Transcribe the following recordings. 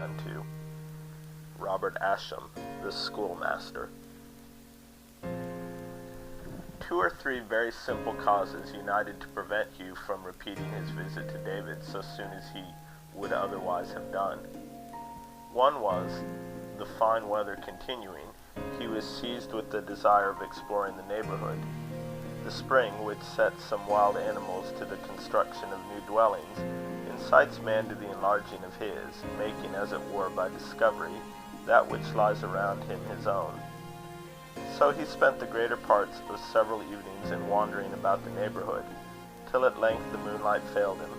unto. Robert Ascham, the Schoolmaster. 2 or 3 very simple causes united to prevent Hugh from repeating his visit to David so soon as he would otherwise have done. One was, the fine weather continuing, he was seized with the desire of exploring the neighbourhood. The spring, which sets some wild animals to the construction of new dwellings, incites man to the enlarging of his, making, as it were, by discovery, that which lies around him his own. So he spent the greater parts of several evenings in wandering about the neighbourhood, till at length the moonlight failed him.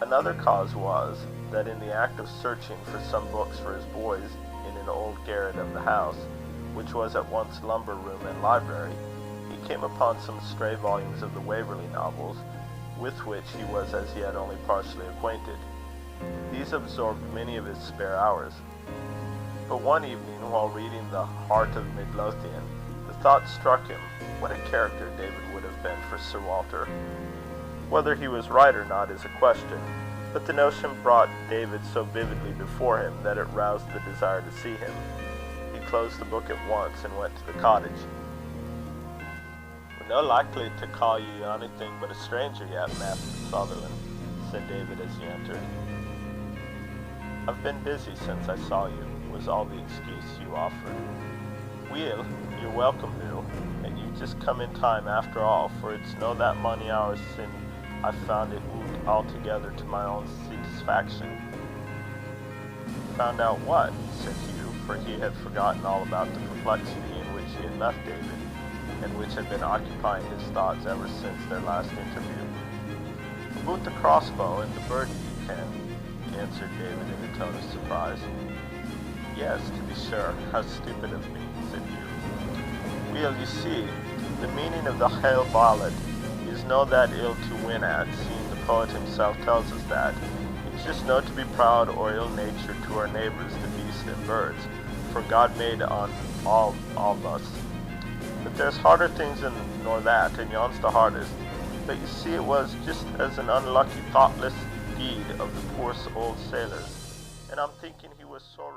Another cause was, that in the act of searching for some books for his boys in an old garret of the house, which was at once lumber room and library, he came upon some stray volumes of the Waverley novels, with which he was as yet only partially acquainted. These absorbed many of his spare hours. But one evening, while reading The Heart of Midlothian, the thought struck him, what a character David would have been for Sir Walter. Whether he was right or not is a question, but the notion brought David so vividly before him that it roused the desire to see him. He closed the book at once and went to the cottage. "We're no likely to call you anything but a stranger yet, Master Sutherland," said David as he entered. "I've been busy since I saw you," was all the excuse Hugh offered. "Weel, you're welcome noo, and you just come in time after all, for it's no that mony hours sin' I found it oot altogether to my own satisfaction." "Found out what?" said Hugh, for he had forgotten all about the perplexity in which he had left David, and which had been occupying his thoughts ever since their last interview. "Aboot the crossbow and the birdie, ye ken," answered David in a tone of surprise. "Yes, to be sure. How stupid of me," said Hugh. "Weel, you see, the meaning of the hale ballad is no that ill to win at, seeing the poet himself tells us that. It's just no to be proud or ill-natured to our neighbours, the beasts and birds, for God made on all of us. But there's harder things nor that, and yon's the hardest. But you see, it was just as an unlucky, thoughtless deed of the poor old sailor's, and I'm thinking he was so